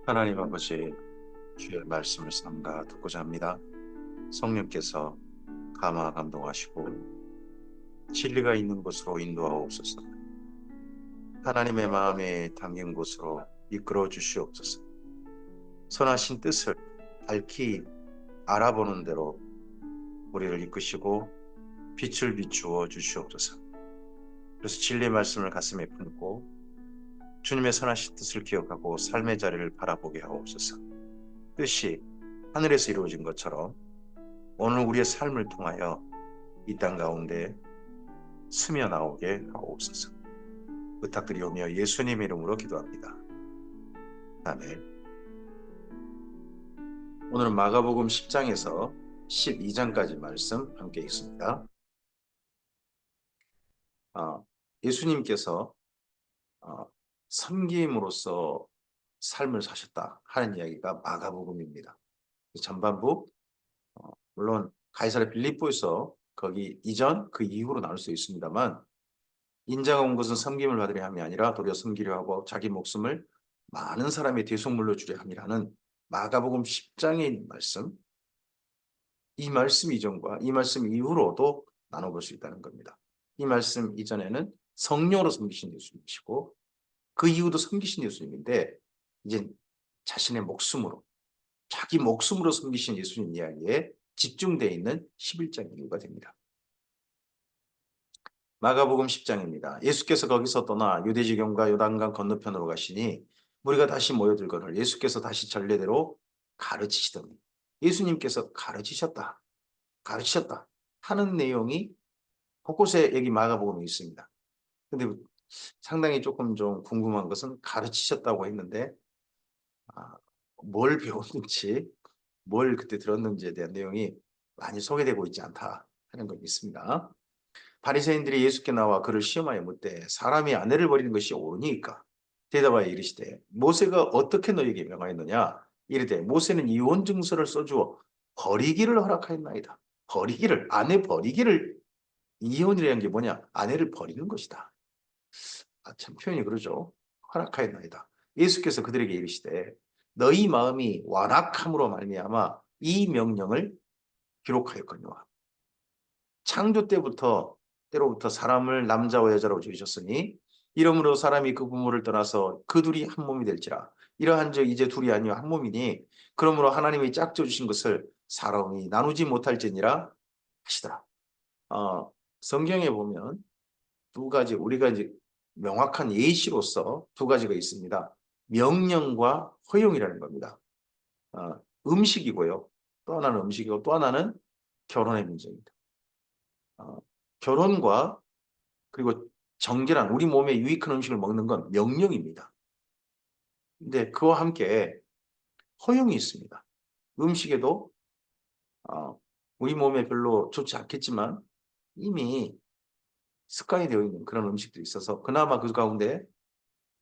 하나님 아버지, 주의 말씀을 삼가 듣고자 합니다. 성령께서 감화 감동하시고 진리가 있는 곳으로 인도하옵소서. 하나님의 마음에 담긴 곳으로 이끌어 주시옵소서. 선하신 뜻을 밝히 알아보는 대로 우리를 이끄시고 빛을 비추어 주시옵소서. 그래서 진리의 말씀을 가슴에 품고 주님의 선하신 뜻을 기억하고 삶의 자리를 바라보게 하옵소서. 뜻이 하늘에서 이루어진 것처럼 오늘 우리의 삶을 통하여 이 땅 가운데 스며 나오게 하옵소서. 부탁드리오며 예수님의 이름으로 기도합니다. 아멘. 오늘은 마가복음 10장에서 12장까지 말씀 함께 읽습니다. 예수님께서 섬김으로써 삶을 사셨다 하는 이야기가 마가복음입니다. 전반부 물론 가이사랴 빌립보에서 거기 이전 그 이후로 나올 수 있습니다만 인자가 온 것은 섬김을 받으려 함이 아니라 도리어 섬기려 하고 자기 목숨을 많은 사람의 대속물로 주려 함이라는 마가복음 10장의 말씀, 이 말씀 이전과 이 말씀 이후로도 나눠볼 수 있다는 겁니다. 이 말씀 이전에는 성령으로 섬기신 예수님이시고 그 이후도 섬기신 예수님인데 이제 자신의 목숨으로 자기 목숨으로 섬기신 예수님 이야기에 집중되어 있는 11장 이후가 됩니다. 마가복음 10장입니다. 예수께서 거기서 떠나 유대지경과 요단강 건너편으로 가시니 무리가 다시 모여들거늘 예수께서 다시 전례대로 가르치시더니 예수님께서 가르치셨다 하는 내용이 곳곳에 여기 마가복음에 있습니다. 근데 상당히 조금 좀 궁금한 것은 가르치셨다고 했는데 뭘 배웠는지 뭘 그때 들었는지에 대한 내용이 많이 소개되고 있지 않다 하는 걸 믿습니다. 바리새인들이 예수께 나와 그를 시험하여 묻되 사람이 아내를 버리는 것이 옳으니까 대답하여 이르시되 모세가 어떻게 너에게 명하였느냐 이르되 모세는 이혼 증서를 써주어 버리기를 허락하였나이다. 버리기를 아내 버리기를 이혼이라는 게 뭐냐? 아내를 버리는 것이다. 참 표현이 그러죠. 허락하였나이다. 예수께서 그들에게 이르시되 너희 마음이 완악함으로 말미암아 이 명령을 기록하였거니와 창조 때로부터 사람을 남자와 여자로 지으셨으니 이러므로 사람이 그 부모를 떠나서 그 둘이 한 몸이 될지라. 이러한즉 이제 둘이 아니요 한 몸이니 그러므로 하나님이 짝져 주신 것을 사람이 나누지 못할지니라 하시더라. 성경에 보면 두 가지 우리가 이제 명확한 예시로서 두 가지가 있습니다. 명령과 허용이라는 겁니다. 음식이고요. 또 하나는 음식이고 또 하나는 결혼의 문제입니다. 결혼과 그리고 정결한 우리 몸에 유익한 음식을 먹는 건 명령입니다. 근데 그와 함께 허용이 있습니다. 음식에도 우리 몸에 별로 좋지 않겠지만 이미 습관이 되어 있는 그런 음식들이 있어서 그나마 그 가운데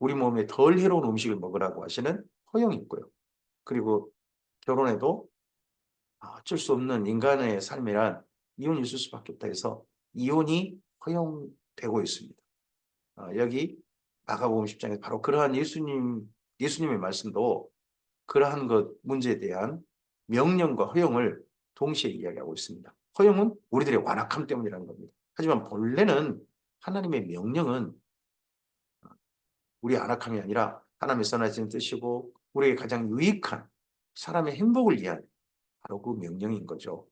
우리 몸에 덜 해로운 음식을 먹으라고 하시는 허용이 있고요. 그리고 결혼에도 어쩔 수 없는 인간의 삶이란 이혼이 있을 수밖에 없다 해서 이혼이 허용되고 있습니다. 여기 마가복음 10장에 바로 그러한 예수님의 말씀도 그러한 것 문제에 대한 명령과 허용을 동시에 이야기하고 있습니다. 허용은 우리들의 완악함 때문이라는 겁니다. 하지만 본래는 하나님의 명령은 우리 안악함이 아니라 하나님의 선하신 뜻이고 우리에게 가장 유익한 사람의 행복을 위한 바로 그 명령인 거죠.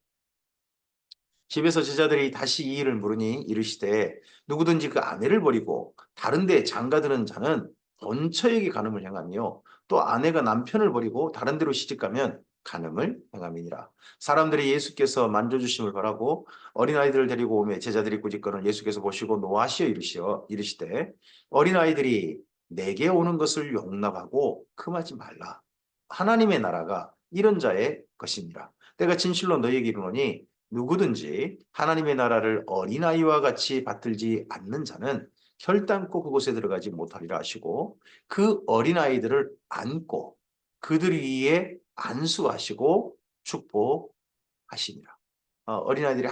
집에서 제자들이 다시 이 일을 물으니 이르시되 누구든지 그 아내를 버리고 다른 데 장가드는 자는 본처에게 간음을 행하며 또 아내가 남편을 버리고 다른 데로 시집가면 간음을 행함이니라. 사람들이 예수께서 만져주심을 바라고 어린아이들을 데리고 오매 제자들이 꾸짖거늘 예수께서 보시고 노하시어 이르시되 어린아이들이 내게 오는 것을 용납하고 금하지 말라. 하나님의 나라가 이런 자의 것이니라. 내가 진실로 너희에게 이르노니 누구든지 하나님의 나라를 어린아이와 같이 받들지 않는 자는 결단코 그곳에 들어가지 못하리라 하시고 그 어린아이들을 안고 그들 위에 안수하시고 축복하시니라. 어린아이들이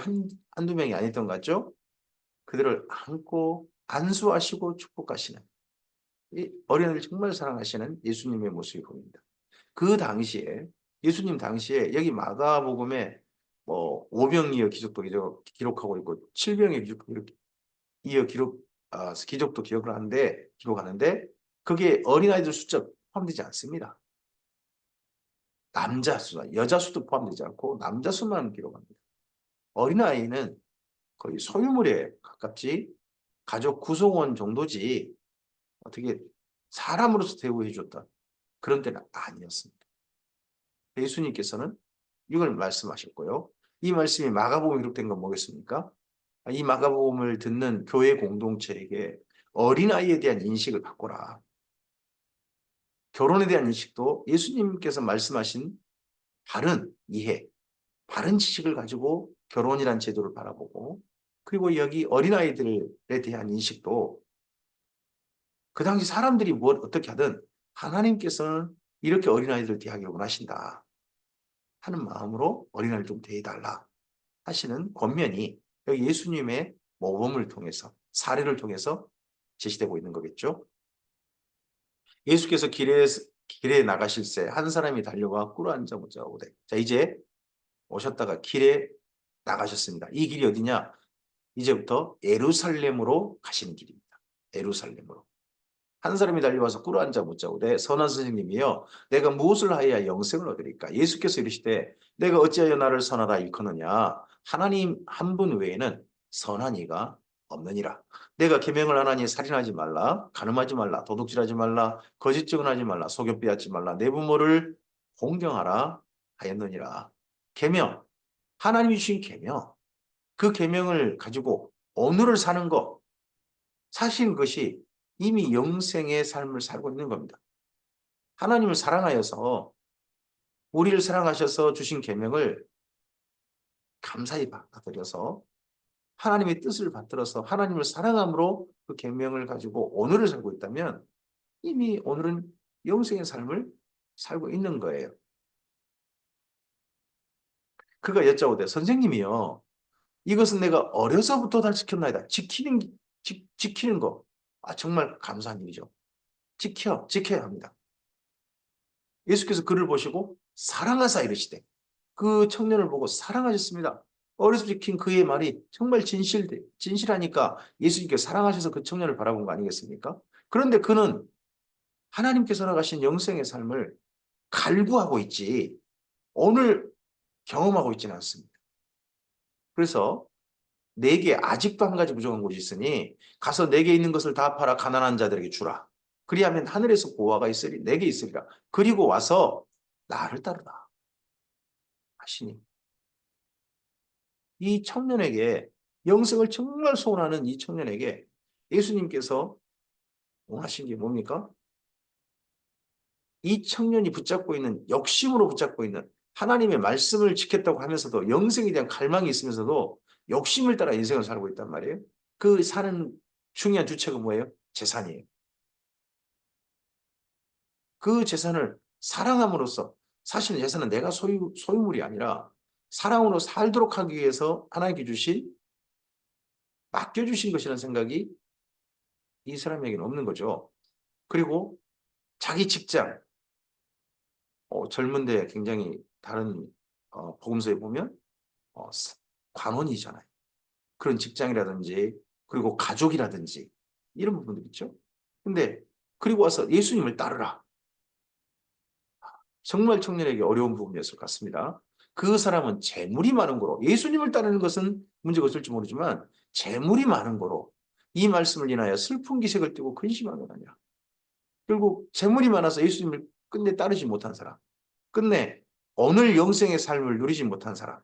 한두 명이 아니었던 것 같죠? 그들을 안고 안수하시고 축복하시는 이 어린아이를 정말 사랑하시는 예수님의 모습이 보입니다. 그 당시에 예수님 당시에 여기 마가복음에 뭐 5병이어 기적도 기록하고 있고 7병의 기적도 이어 기적도 기록하는데 그게 어린아이들 숫자 포함되지 않습니다. 남자 수, 여자 수도 포함되지 않고 남자 수만 기록합니다. 어린아이는 거의 소유물에 가깝지 가족 구성원 정도지 어떻게 사람으로서 대우해 줬다. 그런 때는 아니었습니다. 예수님께서는 이걸 말씀하셨고요. 이 말씀이 마가복음에 기록된 건 뭐겠습니까? 이 마가복음을 듣는 교회 공동체에게 어린아이에 대한 인식을 바꿔라. 결혼에 대한 인식도 예수님께서 말씀하신 바른 이해, 바른 지식을 가지고 결혼이란 제도를 바라보고 그리고 여기 어린아이들에 대한 인식도 그 당시 사람들이 어떻게 하든 하나님께서는 이렇게 어린아이들을 대하기를 원하신다 하는 마음으로 어린아이를 좀 대해달라 하시는 권면이 여기 예수님의 모범을 통해서 사례를 통해서 제시되고 있는 거겠죠. 예수께서 길에 나가실새 한 사람이 달려와 꿇어앉아 보자 오되. 자, 이제 오셨다가 길에 나가셨습니다. 이 길이 어디냐? 이제부터 예루살렘으로 가시는 길입니다. 예루살렘으로. 한 사람이 달려와서 꿇어앉아 묻자오되 선한 선생님이여 내가 무엇을 하여야 영생을 얻으리까? 예수께서 이르시되 내가 어찌하여 나를 선하다 일컫느냐? 하나님 한 분 외에는 선한 이가 없느니라. 내가 계명을 하나니 살인하지 말라, 간음하지 말라, 도둑질하지 말라, 거짓 증언하지 말라, 속여 빼앗지 말라, 내 부모를 공경하라 하였느니라. 계명, 하나님이 주신 계명, 그 계명을 가지고 오늘을 사는 것, 사실 그것이 이미 영생의 삶을 살고 있는 겁니다. 하나님을 사랑하여서 우리를 사랑하셔서 주신 계명을 감사히 받아들여서 하나님의 뜻을 받들어서 하나님을 사랑함으로 그 계명을 가지고 오늘을 살고 있다면 이미 오늘은 영생의 삶을 살고 있는 거예요. 그가 여짜오되 선생님이요 이것은 내가 어려서부터 다 지켰나이다. 지키는 거. 정말 감사한 일이죠. 지켜야 합니다. 예수께서 그를 보시고 사랑하사 이르시되 그 청년을 보고 사랑하셨습니다. 어려서 지킨 그의 말이 정말 진실하니까 예수님께서 사랑하셔서 그 청년을 바라본 거 아니겠습니까? 그런데 그는 하나님께서 나가신 영생의 삶을 갈구하고 있지 오늘 경험하고 있지는 않습니다. 그래서 내게 아직도 한 가지 부족한 곳이 있으니 가서 내게 있는 것을 다 팔아 가난한 자들에게 주라. 그리하면 하늘에서 보화가 있으리 내게 있으리라. 그리고 와서 나를 따르라 하시니 이 청년에게 영생을 정말 소원하는 이 청년에게 예수님께서 원하신 게 뭡니까? 이 청년이 붙잡고 있는 욕심으로 붙잡고 있는 하나님의 말씀을 지켰다고 하면서도 영생에 대한 갈망이 있으면서도 욕심을 따라 인생을 살고 있단 말이에요. 그 사는 중요한 주체가 뭐예요? 재산이에요. 그 재산을 사랑함으로써 사실 재산은 내가 소유물이 아니라 사랑으로 살도록 하기 위해서 하나님께 맡겨주신 것이라는 생각이 이 사람에게는 없는 거죠. 그리고 자기 직장, 젊은데 굉장히 다른 복음서에 보면 관원이잖아요. 그런 직장이라든지 그리고 가족이라든지 이런 부분들 있죠. 근데 그리고 와서 예수님을 따르라. 정말 청년에게 어려운 부분이었을 것 같습니다. 그 사람은 재물이 많은 거로 예수님을 따르는 것은 문제가 없을지 모르지만 재물이 많은 거로 이 말씀을 인하여 슬픈 기색을 띠고 근심하는 아니라 결국 재물이 많아서 예수님을 끝내 따르지 못한 사람 끝내 오늘 영생의 삶을 누리지 못한 사람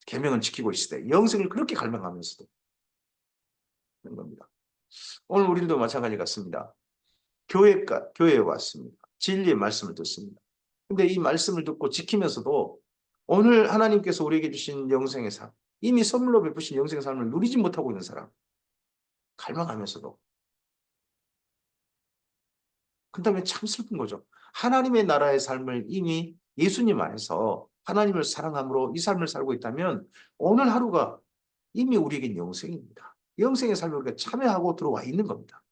계명은 지키고 있을 때 영생을 그렇게 갈망하면서도 하는 겁니다. 오늘 우리도 마찬가지 같습니다. 교회에 왔습니다. 진리의 말씀을 듣습니다. 근데 이 말씀을 듣고 지키면서도 오늘 하나님께서 우리에게 주신 영생의 삶, 이미 선물로 베푸신 영생의 삶을 누리지 못하고 있는 사람, 갈망하면서도. 그다음에 참 슬픈 거죠. 하나님의 나라의 삶을 이미 예수님 안에서 하나님을 사랑함으로 이 삶을 살고 있다면 오늘 하루가 이미 우리에겐 영생입니다. 영생의 삶에 우리가 참여하고 들어와 있는 겁니다.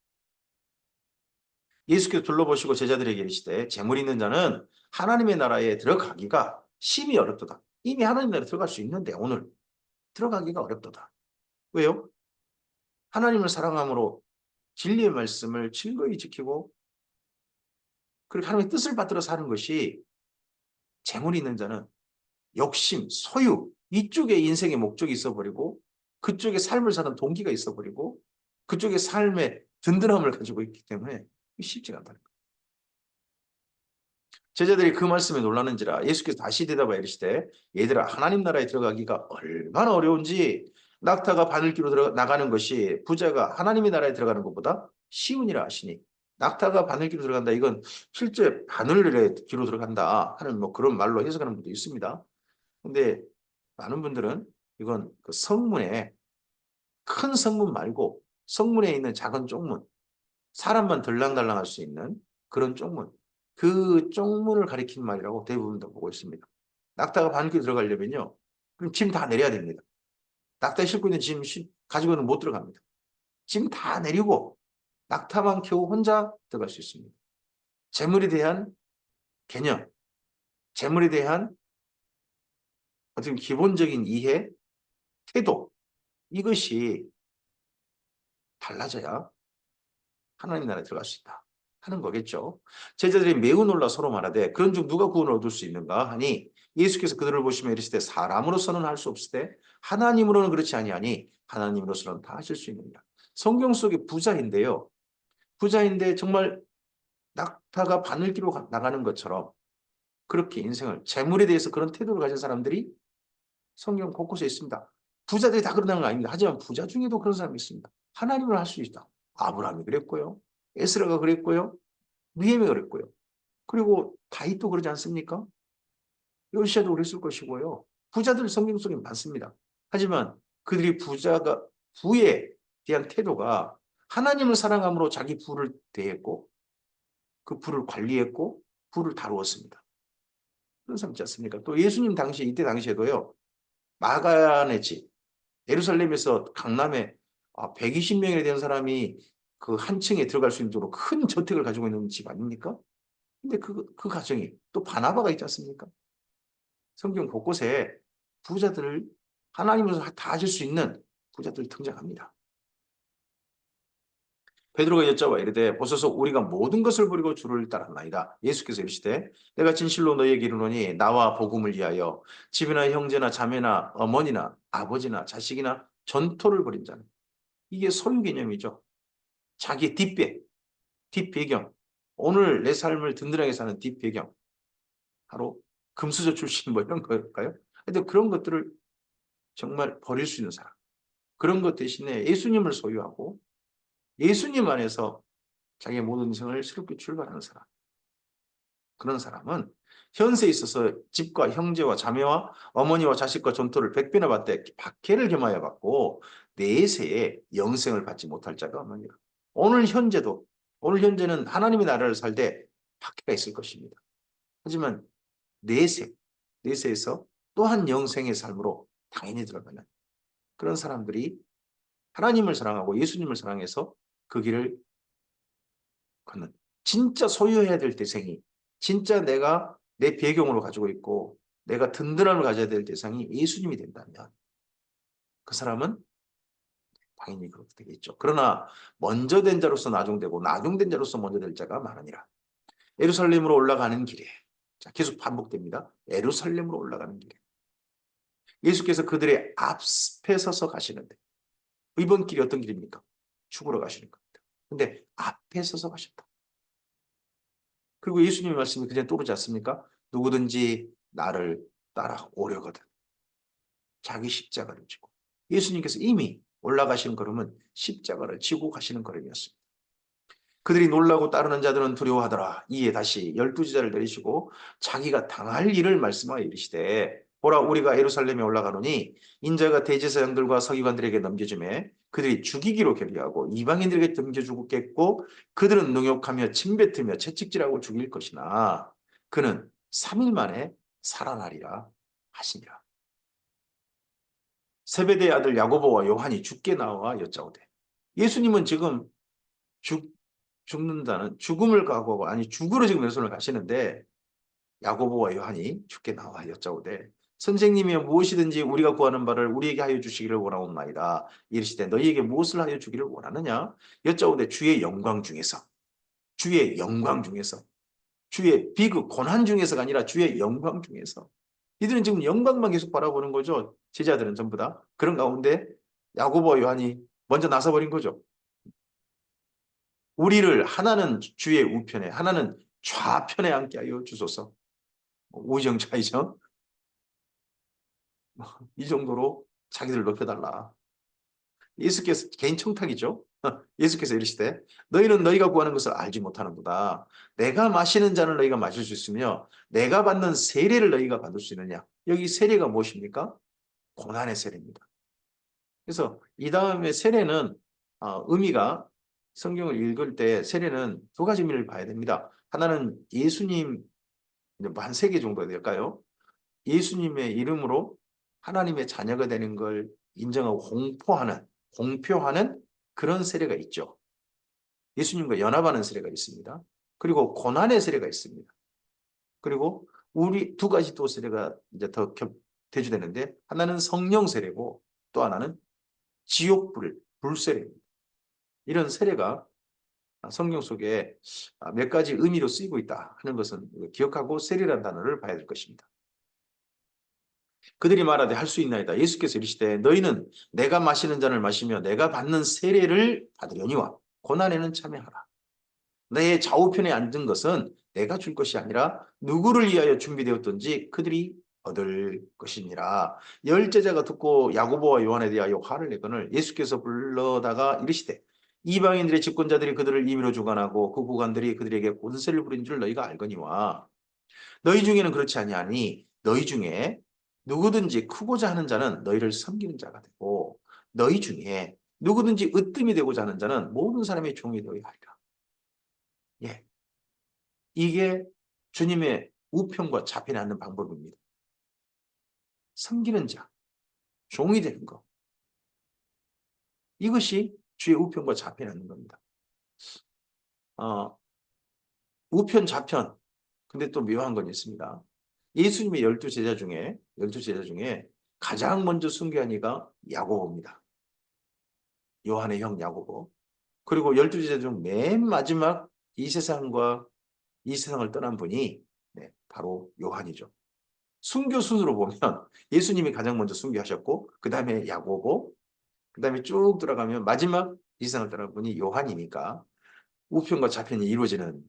예수께서 둘러보시고 제자들에게 이르시되 재물 있는 자는 하나님의 나라에 들어가기가 심히 어렵도다. 이미 하나님 나라에 들어갈 수 있는데 오늘 들어가기가 어렵도다. 왜요? 하나님을 사랑함으로 진리의 말씀을 즐거이 지키고 그렇게 하나님의 뜻을 받들어 사는 것이 재물이 있는 자는 욕심, 소유 이쪽에 인생의 목적이 있어버리고 그쪽에 삶을 사는 동기가 있어버리고 그쪽에 삶의 든든함을 가지고 있기 때문에 쉽지가 않다는 거예요. 제자들이 그 말씀에 놀라는지라 예수께서 다시 대답하여 이르시되 얘들아 하나님 나라에 들어가기가 얼마나 어려운지 낙타가 바늘귀로 나가는 것이 부자가 하나님의 나라에 들어가는 것보다 쉬우니라 하시니 낙타가 바늘귀로 들어간다 이건 실제 바늘의 귀로 들어간다 하는 뭐 그런 말로 해석하는 분도 있습니다. 근데 많은 분들은 이건 그 성문에 큰 성문 말고 성문에 있는 작은 쪽문 사람만 들랑달랑할 수 있는 그런 쪽문 그 쪽문을 가리키는 말이라고 대부분 다 보고 있습니다. 낙타가 바늘귀로 들어가려면요. 그럼 짐 다 내려야 됩니다. 낙타에 싣고 있는 짐 가지고는 못 들어갑니다. 짐 다 내리고 낙타만 겨우 혼자 들어갈 수 있습니다. 재물에 대한 개념, 재물에 대한 어떤 기본적인 이해, 태도 이것이 달라져야 하나님 나라에 들어갈 수 있다 하는 거겠죠. 제자들이 매우 놀라 서로 말하되 그런 중 누가 구원을 얻을 수 있는가 하니 예수께서 그들을 보시며 이르시되 사람으로서는 할 수 없으되 하나님으로는 그렇지 아니하니 하나님으로서는 다 하실 수 있느니라. 성경 속의 부자인데요. 부자인데 정말 낙타가 바늘기로 나가는 것처럼 그렇게 인생을 재물에 대해서 그런 태도를 가진 사람들이 성경 곳곳에 있습니다. 부자들이 다 그런다는 건 아닙니다. 하지만 부자 중에도 그런 사람이 있습니다. 하나님을 할 수 있다. 아브라함이 그랬고요. 에스라가 그랬고요. 느헤미야가 그랬고요. 그리고 다윗도 그러지 않습니까? 요시야도 그랬을 것이고요. 부자들 성경 속에 많습니다. 하지만 그들이 부에 대한 태도가 하나님을 사랑함으로 자기 부를 대했고 그 부를 관리했고 부를 다루었습니다. 그런 사람 있지 않습니까? 또 예수님 당시 이때 당시에도요. 마가네 집 예루살렘에서 강남에 120명이 되는 사람이 그 한 층에 들어갈 수 있는 정도로 큰 저택을 가지고 있는 집 아닙니까? 근데 그 가정이 또 바나바가 있지 않습니까? 성경 곳곳에 부자들을 하나님으로서 다 하실 수 있는 부자들이 등장합니다. 베드로가 여짜와 이르되 보소서 우리가 모든 것을 버리고 주를 따랐나이다. 예수께서 이르시되 내가 진실로 너희에게 이르노니 나와 복음을 위하여 집이나 형제나 자매나 어머니나 아버지나 자식이나 전토를 벌인 자는 이게 소유 개념이죠. 자기 뒷배경 오늘 내 삶을 든든하게 사는 뒷배경 바로 금수저 출신 뭐 이런 걸까요? 하여튼 그런 것들을 정말 버릴 수 있는 사람. 그런 것 대신에 예수님을 소유하고 예수님 안에서 자기의 모든 인생을 새롭게 출발하는 사람. 그런 사람은 현세에 있어서 집과 형제와 자매와 어머니와 자식과 전토를 100배나 받되 박해를 겸하여 받고 내세에 영생을 받지 못할 자가 없느니라. 오늘 현재는 하나님의 나라를 살되 박해가 있을 것입니다. 하지만 내세, 내세에서 또한 영생의 삶으로 당연히 들어가는 그런 사람들이 하나님을 사랑하고 예수님을 사랑해서 그 길을 걷는 진짜 소유해야 될 대상이 진짜 내가 내 배경으로 가지고 있고 내가 든든함을 가져야 될 대상이 예수님이 된다면 그 사람은 당연히 그렇게 되겠죠. 그러나 먼저 된 자로서 나중되고 나중된 자로서 먼저 될 자가 많으니라. 예루살렘으로 올라가는 길에 자, 계속 반복됩니다. 예루살렘으로 올라가는 길에 예수께서 그들의 앞에 서서 가시는데 이번 길이 어떤 길입니까? 죽으러 가시는 겁니다. 근데 앞에 서서 가셨다. 그리고 예수님의 말씀이 그냥 떠오르지 않습니까? 누구든지 나를 따라오려거든 자기 십자가를 지고 예수님께서 이미 올라가시는 걸음은 십자가를 지고 가시는 걸음이었습니다. 그들이 놀라고 따르는 자들은 두려워하더라. 이에 다시 12제자를 내리시고 자기가 당할 일을 말씀하여 이르시되 보라 우리가 예루살렘에 올라가노니 인자가 대제사장들과 서기관들에게 넘겨주매 그들이 죽이기로 결의하고 이방인들에게 넘겨주겠고 그들은 능욕하며 침뱉으며 채찍질하고 죽일 것이나 그는 3일 만에 살아나리라 하시니라. 세베대의 아들 야고보와 요한이 죽게 나와 여짜오되 예수님은 지금 죽는다는 죽음을 각오하고 아니 죽으러 지금 왼손을 가시는데 야고보와 요한이 주께 나와 여짜오되 선생님이여 무엇이든지 우리가 구하는 바를 우리에게 하여 주시기를 원하옵나이다. 이르시되 너희에게 무엇을 하여 주기를 원하느냐 여짜오되 주의 영광 중에서 주의 영광 중에서 주의 비극 고난 중에서가 아니라 주의 영광 중에서 이들은 지금 영광만 계속 바라보는 거죠. 제자들은 전부 다 그런 가운데 야고보와 요한이 먼저 나서버린 거죠. 우리를 하나는 주의 우편에 하나는 좌편에 앉게 하여 주소서. 우정 차이죠. 이 정도로 자기들 높여달라. 예수께서 개인 청탁이죠. 예수께서 이르시되 너희는 너희가 구하는 것을 알지 못하는도다. 내가 마시는 잔을 너희가 마실 수 있으며 내가 받는 세례를 너희가 받을 수 있느냐. 여기 세례가 무엇입니까? 고난의 세례입니다. 그래서 이 다음에 세례는 의미가 성경을 읽을 때 세례는 두 가지 의미를 봐야 됩니다. 하나는 예수님 한 세 개 정도 될까요? 예수님의 이름으로 하나님의 자녀가 되는 걸 인정하고 공표하는 그런 세례가 있죠. 예수님과 연합하는 세례가 있습니다. 그리고 고난의 세례가 있습니다. 그리고 우리 두 가지 또 세례가 이제 더 대주되는데 하나는 성령 세례고 또 하나는 불세례입니다. 이런 세례가 성경 속에 몇 가지 의미로 쓰이고 있다 하는 것은 기억하고 세례라는 단어를 봐야 될 것입니다. 그들이 말하되 할 수 있나이다. 예수께서 이르시되 너희는 내가 마시는 잔을 마시며 내가 받는 세례를 받으려니와 고난에는 참여하라. 내 좌우편에 앉은 것은 내가 줄 것이 아니라 누구를 위하여 준비되었던지 그들이 얻을 것이니라. 열 제자가 듣고 야고보와 요한에 대하여 화를 내거늘 예수께서 불러다가 이르시되 이방인들의 집권자들이 그들을 임의로 주관하고 그 구관들이 그들에게 권세를 부린 줄 너희가 알거니와 너희 중에는 그렇지 아니하니 너희 중에 누구든지 크고자 하는 자는 너희를 섬기는 자가 되고 너희 중에 누구든지 으뜸이 되고자 하는 자는 모든 사람의 종이 되어야 하리라. 예, 이게 주님의 우편과 좌편에 앉는 방법입니다. 섬기는 자, 종이 되는 것. 이것이 주의 우편과 좌편에 앉는 겁니다. 우편, 좌편. 근데 또 묘한 건 있습니다. 예수님의 12제자 중에 가장 먼저 순교한 이가 야고보입니다. 요한의 형 야고보. 그리고 12제자 중 맨 마지막 이 세상을 떠난 분이 바로 요한이죠. 순교 순으로 보면 예수님이 가장 먼저 순교하셨고 그 다음에 야고보, 그 다음에 쭉 들어가면 마지막 이 세상을 떠난 분이 요한이니까 우편과 좌편이 이루어지는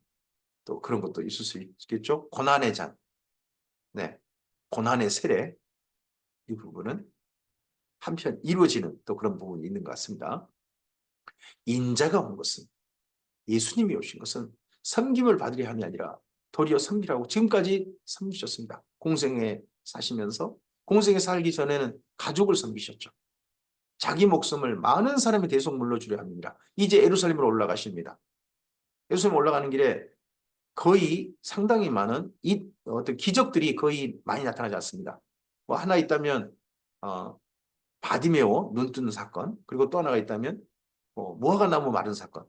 또 그런 것도 있을 수 있겠죠. 고난의 잔, 고난의 세례 이 부분은 한편 이루어지는 또 그런 부분이 있는 것 같습니다. 인자가 온 것은 예수님이 오신 것은 섬김을 받으려 함이 아니라 도리어 섬기라고 지금까지 섬기셨습니다. 공생에 사시면서 공생에 살기 전에는 가족을 섬기셨죠. 자기 목숨을 많은 사람의 대속 물러주려 합니다. 이제 예루살렘으로 올라가십니다. 예루살렘 올라가는 길에 거의 상당히 많은 어떤 기적들이 거의 많이 나타나지 않습니다. 뭐 하나 있다면 바디메오 눈 뜨는 사건, 그리고 또 하나가 있다면 무화과 나무 마른 사건.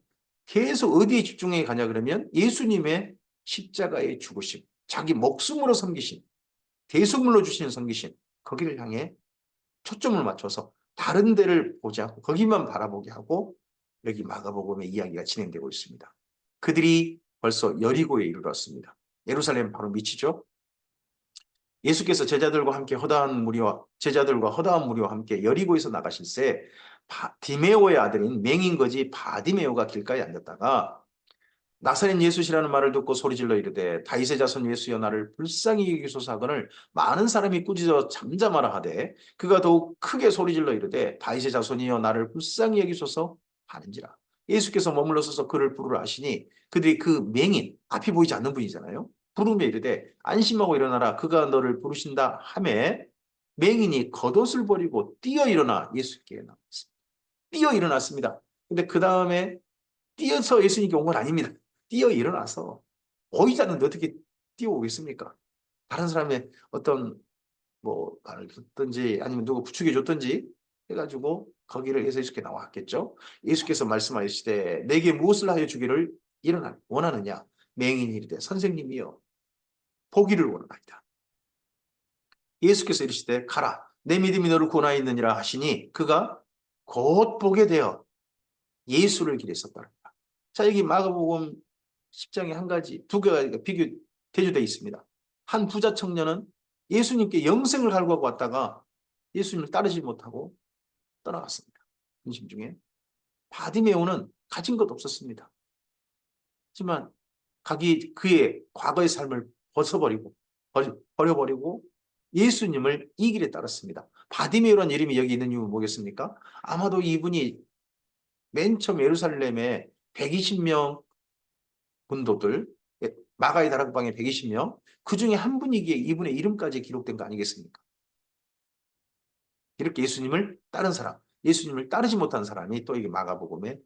계속 어디에 집중해 가냐 그러면 예수님의 십자가의 죽으심, 자기 목숨으로 섬기신, 대속물로 주시는 섬기신 거기를 향해 초점을 맞춰서 다른 데를 보지 않고 거기만 바라보게 하고 여기 마가복음의 이야기가 진행되고 있습니다. 그들이 벌써 여리고에 이르렀습니다. 예루살렘 바로 밑이죠. 예수께서 제자들과 허다한 무리와 함께 여리고에서 나가실새 디메오의 아들인 맹인거지 바디메오가 길가에 앉았다가 나사렛 예수시라는 말을 듣고 소리질러 이르되 다윗의 자손 예수여 나를 불쌍히 여기소서 하거늘 많은 사람이 꾸짖어 잠잠하라 하되 그가 더욱 크게 소리질러 이르되 다윗의 자손이여 나를 불쌍히 여기소서 하는지라. 예수께서 머물러 서서 그를 부르라 하시니 그들이 그 맹인 앞이 보이지 않는 분이잖아요. 부르며 이르되 안심하고 일어나라 그가 너를 부르신다 하매 맹인이 겉옷을 버리고 뛰어 일어나 예수께 나왔습니다. 뛰어 일어났습니다. 근데 그 다음에 뛰어서 예수님께 온 건 아닙니다. 뛰어 일어나서 보이지 않는데 어떻게 뛰어오겠습니까? 다른 사람의 어떤 말을 듣든지 아니면 누가 부축해 줬든지 해가지고 거기를 해서 예수께 나왔겠죠. 예수께서 말씀하시되 내게 무엇을 하여 주기를 원하느냐? 맹인이 이르되 선생님이여 보기를 원하나이다. 예수께서 이르시되 가라 내 믿음이 너를 구원하였느니라 하시니 그가 곧 보게 되어 예수를 길에 섰더라. 자, 여기 마가복음 10장에 한 가지, 두 개가 비교, 대조되어 있습니다. 한 부자 청년은 예수님께 영생을 갈구하고 왔다가 예수님을 따르지 못하고 떠나갔습니다. 근심 중에. 바디메오는 가진 것 없었습니다. 하지만 그의 과거의 삶을 버려버리고 예수님을 이 길에 따랐습니다. 바디메오라는 이름이 여기 있는 이유는 뭐겠습니까? 아마도 이분이 맨 처음 예루살렘에 120명 분도들, 마가의 다락방에 120명, 그 중에 한 분이기에 이분의 이름까지 기록된 거 아니겠습니까? 이렇게 예수님을 따른 사람, 예수님을 따르지 못한 사람이 또 이게 마가복음의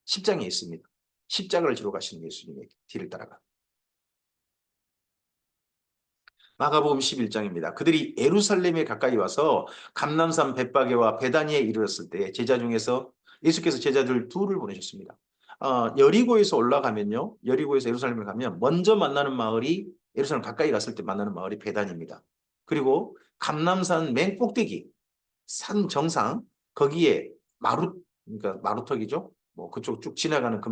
10장에 있습니다. 십자가를 지러 가시는 예수님의 뒤를 따라가. 마가복음 11장입니다. 그들이 예루살렘에 가까이 와서 감람산 벳바게와 베다니에 이르렀을 때 제자 중에서 예수께서 제자들 둘을 보내셨습니다. 여리고에서 올라가면요. 여리고에서 예루살렘을 가면 먼저 만나는 마을이 예루살렘 가까이 갔을 때 만나는 마을이 베단입니다. 그리고 감람산 맨 꼭대기 산 정상 거기에 그러니까 마루턱이죠. 뭐 그쪽 쭉 지나가는 그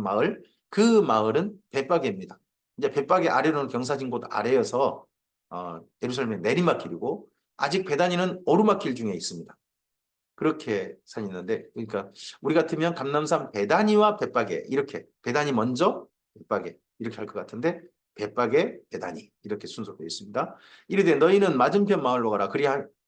마을은 벳바게입니다. 이제 벳바게 아래로는 경사진 곳 아래여서 예루살렘의 내리막길이고 아직 베다니는 오르막길 중에 있습니다. 그렇게 산이 있는데 그러니까 우리 같으면 감람산 베다니와 벳바게 이렇게 베다니 먼저 벳바게 이렇게 할 것 같은데 벳바게 베다니 이렇게 순서로 되어 있습니다. 이르되 너희는 맞은편 마을로 가라.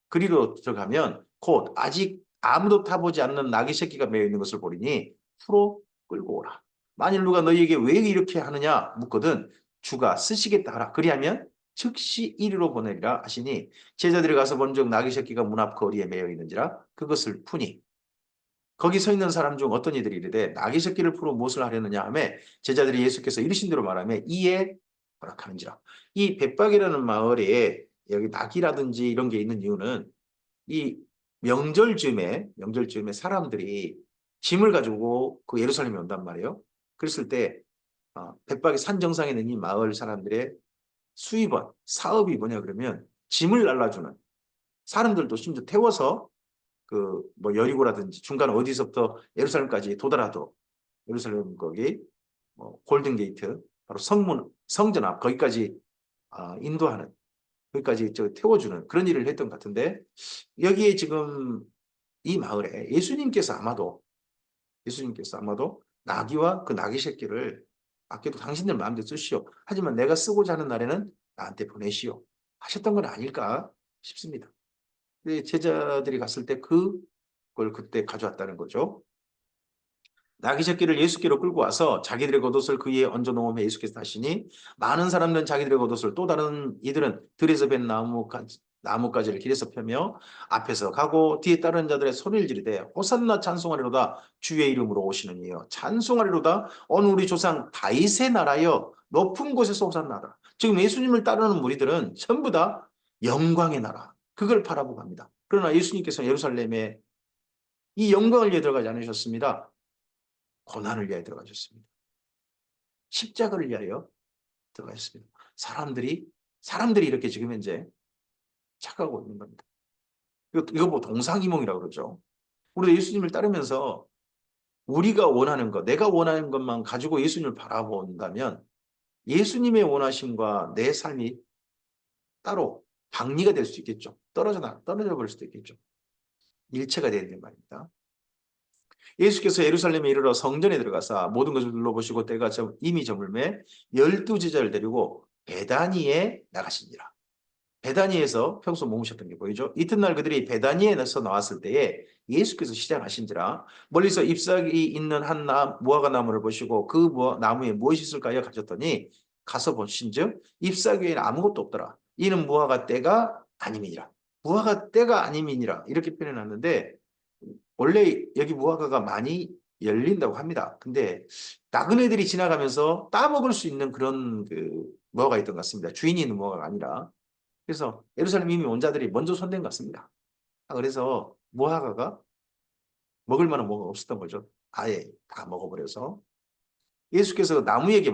그리로 들어가면 곧 아직 아무도 타보지 않는 나귀 새끼가 매여 있는 것을 보리니 풀어 끌고 오라. 만일 누가 너희에게 왜 이렇게 하느냐 묻거든 주가 쓰시겠다 하라. 그리하면 즉시 이리로 보내리라 하시니 제자들이 가서 본즉 나귀 새끼가 문 앞 거리에 매여 있는지라 그것을 푸니 거기 서 있는 사람 중 어떤 이들이 이르되 나귀 새끼를 풀어 무엇을 하려느냐 하매 제자들이 예수께서 이르신 대로 말하며 이에 허락하는지라. 이 벳박이라는 마을에 여기 나귀라든지 이런 게 있는 이유는 이 명절쯤에 사람들이 짐을 가지고 그 예루살렘에 온단 말이에요. 그랬을 때 벳박이 산 정상에 있는 이 마을 사람들의 수입원, 사업이 뭐냐 그러면 짐을 날라주는 사람들도 심지어 태워서 그 뭐 여리고라든지 중간 어디서부터 예루살렘까지 도달하도 예루살렘 거기 뭐 골든게이트 바로 성전 앞 거기까지 인도하는 거기까지 태워주는 그런 일을 했던 것 같은데 여기에 지금 이 마을에 예수님께서 아마도 나귀와 그 나귀 새끼를 아껴도 당신들 마음대로 쓰시오. 하지만 내가 쓰고자 하는 날에는 나한테 보내시오. 하셨던 건 아닐까 싶습니다. 제자들이 갔을 때 그걸 그때 가져왔다는 거죠. 나귀 새끼를 예수께로 끌고 와서 자기들의 겉옷을 그 위에 얹어 놓으며 예수께서 하시니 많은 사람들은 자기들의 겉옷을 또 다른 이들은 들에서 벤 나뭇가지를 길에서 펴며 앞에서 가고 뒤에 따르는 자들의 소리를 지르되 호산나 찬송하리로다 주의 이름으로 오시는 이여 찬송하리로다 어느 우리 조상 다윗의 나라여 높은 곳에서 호산나라. 지금 예수님을 따르는 무리들은 전부 다 영광의 나라 그걸 바라보고 합니다. 그러나 예수님께서 예루살렘에 이 영광을 위해 들어가지 않으셨습니다. 고난을 위하여 들어가셨습니다. 십자가를 위하여 들어가셨습니다. 사람들이 이렇게 지금 현재 착각하고 있는 겁니다. 이거 뭐 동상이몽이라고 그러죠. 우리도 예수님을 따르면서 우리가 원하는 것, 내가 원하는 것만 가지고 예수님을 바라본다면 예수님의 원하심과 내 삶이 따로 박리가 될 수 있겠죠. 떨어져 버릴 수도 있겠죠. 일체가 되는 말입니다. 예수께서 예루살렘에 이르러 성전에 들어가사 모든 것을 둘러보시고 때가 이미 저물매 12제자를 데리고 베다니에 나가시니라. 베다니에서 평소 머무셨던 게 보이죠. 이튿날 그들이 베다니에서 나왔을 때에 예수께서 시장하신지라 멀리서 잎사귀 있는 한 무화과 나무를 보시고 그 나무에 무엇이 있을까요? 가셨더니 가서 보신즉 잎사귀에는 아무것도 없더라. 이는 무화과 때가 아님이니라. 무화과 때가 아님이니라 이렇게 표현했는데 원래 여기 무화과가 많이 열린다고 합니다. 근데 나그네들이 지나가면서 따먹을 수 있는 그런 그 무화과가 있던 것 같습니다. 주인이 있는 무화과가 아니라. 그래서 예루살렘 이미 온 자들이 먼저 손댄 것 같습니다. 그래서 무화과가 먹을 만한 뭐가 없었던 거죠. 아예 다 먹어버려서. 예수께서 나무에게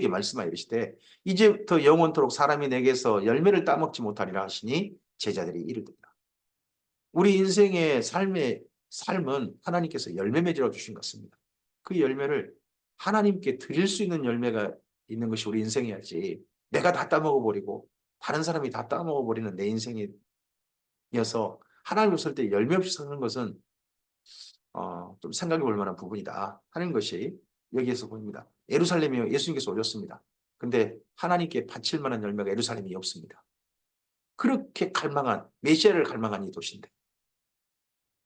말씀하여 이르시되 이제부터 영원토록 사람이 내게서 열매를 따먹지 못하리라 하시니 제자들이 이르더라. 우리 인생의 삶은 하나님께서 열매 맺으러 주신 것입니다. 그 열매를 하나님께 드릴 수 있는 열매가 있는 것이 우리 인생이야지. 내가 다 따먹어버리고 다른 사람이 다 따먹어버리는 내 인생이어서 하나님 없을 때 열매 없이 사는 것은 좀 생각해 볼 만한 부분이다 하는 것이 여기에서 보입니다. 예루살렘에 예수님께서 오셨습니다. 근데 하나님께 바칠 만한 열매가 예루살렘이 없습니다. 그렇게 갈망한 메시아를 갈망한 이 도시인데